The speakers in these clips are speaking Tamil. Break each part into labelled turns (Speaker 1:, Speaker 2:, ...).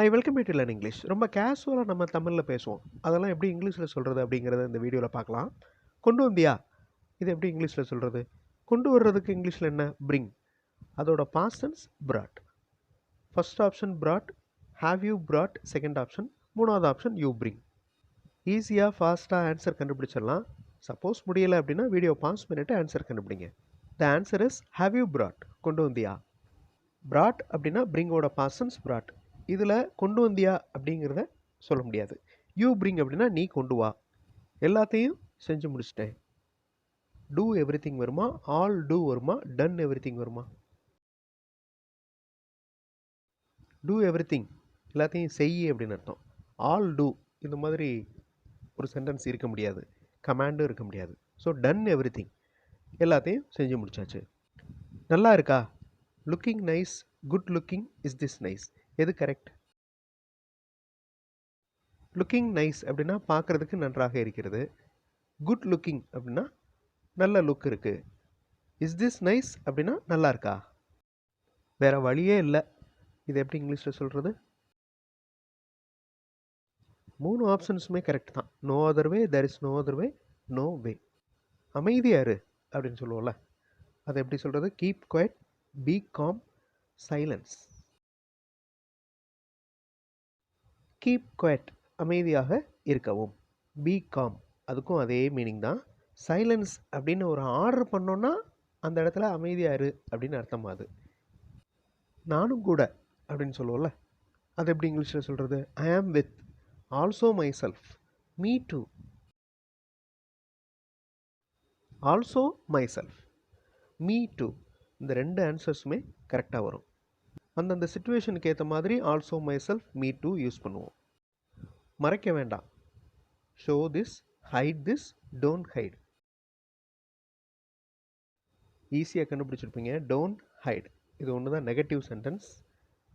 Speaker 1: I welcome you to learn English. ரொம்ப கேஷுவலாக நம்ம தமிழில் பேசுவோம். அதெல்லாம் எப்படி இங்கிலீஷில் சொல்கிறது அப்படிங்கிறத இந்த வீடியோவில் பார்க்கலாம். கொண்டு வந்தியா, இது எப்படி இங்கிலீஷில் சொல்கிறது? கொண்டு வர்றதுக்கு இங்கிலீஷில் என்ன? பிரிங். அதோட past tense brought. First option brought, have you brought second option, மூணாவது ஆப்ஷன் you bring. ஈஸியாக ஃபாஸ்ட்டாக ஆன்சர் கண்டுபிடிச்சிடலாம். சப்போஸ் முடியலை அப்படின்னா வீடியோ பாஸ் பண்ணிவிட்டு ஆன்சர் கண்டுபிடிங்க. The answer is have you brought, கொண்டு வந்தியா. brought அப்படின்னா பிரிங்கோட பாஸ்ட் டென்ஸ் brought. இதில் கொண்டு வந்தியா அப்படிங்கிறத சொல்ல முடியாது. யூ பிரிங் அப்படின்னா நீ கொண்டு வா. எல்லாத்தையும் செஞ்சு முடிச்சிட்டேன். டூ எவ்ரி திங் வருமா, ஆல் டூ வருமா, டன் எவ்ரி திங் வருமா? டூ எவ்ரி திங் எல்லாத்தையும் செய் அப்படின்னு அர்த்தம். ஆல் டூ இந்த மாதிரி ஒரு சென்டென்ஸ் இருக்க முடியாது, கமாண்டும் இருக்க முடியாது. ஸோ டன் எவ்ரி திங் எல்லாத்தையும் செஞ்சு முடிச்சாச்சு. நல்லா இருக்கா? Looking nice, good looking, is this nice, எது கரெக்ட்? லுக்கிங் நைஸ் அப்படின்னா பார்க்குறதுக்கு நன்றாக இருக்கிறது. குட் லுக்கிங் அப்படின்னா நல்ல லுக் இருக்குது. இஸ் திஸ் நைஸ் அப்படின்னா நல்லா இருக்கா? வேறு வழியே இல்லை. இது எப்படி இங்கிலீஷில் சொல்கிறது? மூணு ஆப்ஷன்ஸுமே கரெக்ட் தான். No other way, there is no other way, no way. அமைதியாரு அப்படின்னு சொல்லுவோம்ல, அதை எப்படி சொல்கிறது? Keep quiet, be calm, silence. Keep quiet அமைதியாக இருக்கவும், பி காம் அதுக்கும் அதே மீனிங் தான். சைலன்ஸ் அப்படின்னு ஒரு ஆர்டர் பண்ணோன்னா அந்த இடத்துல அமைதியாரு அப்படின்னு அர்த்தமாகுது. நானும் கூட அப்படின்னு சொல்லுவோம்ல, அது எப்படி இங்கிலீஷில் சொல்கிறது? I am with, also my self, me too, also my self, me too. இந்த ரெண்டு ஆன்சர்ஸுமே கரெக்டாக வரும். அந்தந்த சிச்சுவேஷனுக்கு ஏற்ற மாதிரி also my self, me too use பண்ணுவோம். மறைக்க வேண்டாம். Show this, hide this, don't hide. ஈஸியாக கண்டுபிடிச்சிருப்பீங்க. டோன்ட் ஹைட் இது ஒன்று தான் நெகட்டிவ் சென்டென்ஸ்.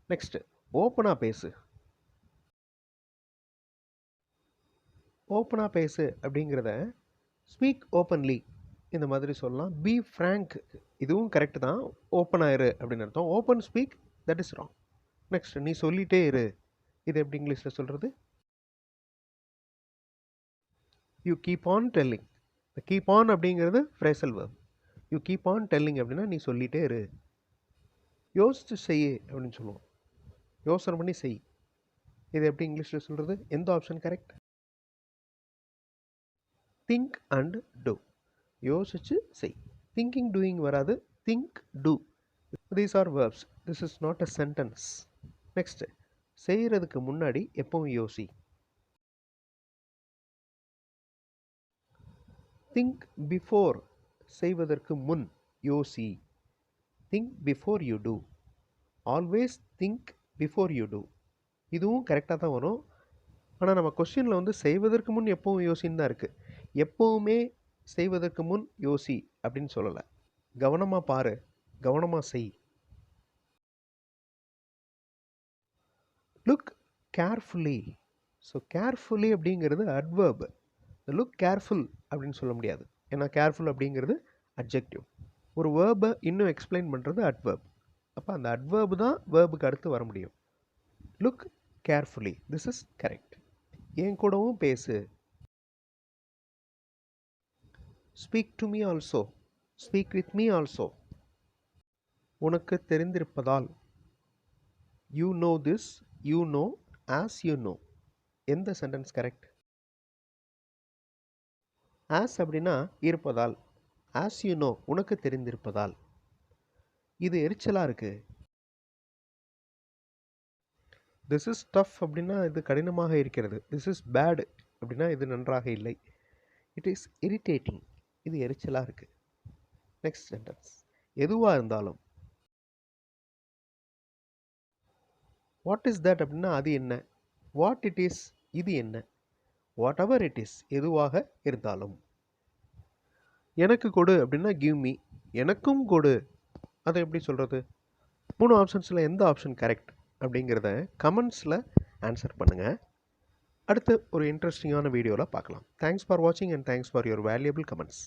Speaker 1: நெக்ஸ்ட்டு ஓப்பனாக பேசு. ஓப்பனாக பேசு அப்படிங்கிறத ஸ்பீக் ஓப்பன்லி இந்த மாதிரி சொல்லலாம். பி ஃப்ராங்க் இதுவும் கரெக்டு தான். ஓப்பனாக இரு அப்படின்னு அர்த்தம். Open speak that is wrong. Next நீ சொல்லிட்டே இரு, இது எப்படி இங்கிலீஷில் சொல்கிறது? You keep on telling. இந்த கீப் ஆன் அப்படிங்கிறது phrasal verb. You keep on telling அப்படின்னா நீ சொல்லிட்டே இரு. யோசிச்சு செய் அப்படின்னு சொல்லுவோம். யோசனை பண்ணி செய், இது எப்படி இங்கிலீஷில் சொல்கிறது? எந்த option correct? Think and do. யோசிச்சு செய். திங்கிங் டூயிங் வராது, think do. These are verbs. This is not a sentence. Next செய்கிறதுக்கு முன்னாடி எப்பவும் யோசி. திங்க் பிஃபோர், செய்வதற்கு முன் யோசி. Think before you do. Always think before you do. இதுவும் கரெக்டாக தான் வரும். ஆனால் நம்ம கொஸ்டினில் வந்து செய்வதற்கு முன் எப்பவும் யோசின்னு தான் இருக்குது. எப்போவுமே செய்வதற்கு முன் யோசி அப்படின்னு சொல்லலை. கவனமாக பாரு, கவனமாக செய். Look carefully. ஸோ கேர்ஃபுல்லி அப்படிங்கிறது அட்வர்ப். லுக் கேர்ஃபுல் அப்படின்னு சொல்ல முடியாது, ஏன்னா கேர்ஃபுல் அப்படிங்கிறது அட்ஜெக்டிவ். ஒரு வேர்பை இன்னும் எக்ஸ்பிளைன் பண்ணுறது அட்வர்ப். அப்போ அந்த அட்வர்ப் தான் வேர்புக்கு அடுத்து வர முடியும். Look carefully, this is correct. என் கூடவும் பேசு. Speak to me also, speak with me also. உனக்கு தெரிந்திருப்பதால். You know this, you know, as you know. எந்த சென்டென்ஸ் கரெக்ட்? ஆஸ் அப்படின்னா இருப்பதால், ஆஸ் யூ நோ உனக்கு தெரிந்திருப்பதால். இது எரிச்சலாக இருக்குது. திஸ் இஸ் டஃப் அப்படின்னா இது கடினமாக இருக்கிறது. திஸ் இஸ் பேட் அப்படின்னா இது நன்றாக இல்லை. இட் இஸ் இரிட்டேட்டிங், இது எரிச்சலாக இருக்குது. நெக்ஸ்ட் சென்டென்ஸ் எதுவாக இருந்தாலும். வாட் இஸ் தட் அப்படின்னா அது என்ன. வாட் இட் இஸ் இது என்ன. வாட் எவர் இட் இஸ் எதுவாக இருந்தாலும். எனக்கு கொடு அப்படின்னா கிவ் மீ. எனக்கும் கொடு, அதை எப்படி சொல்கிறது? மூணு ஆப்ஷன்ஸில் எந்த ஆப்ஷன் கரெக்ட் அப்படிங்கிறத கமெண்ட்ஸில் ஆன்சர் பண்ணுங்கள். அடுத்து ஒரு இன்ட்ரெஸ்டிங்கான வீடியோவில் பார்க்கலாம். தேங்க்ஸ் ஃபார் வாட்சிங் and thanks for your valuable comments.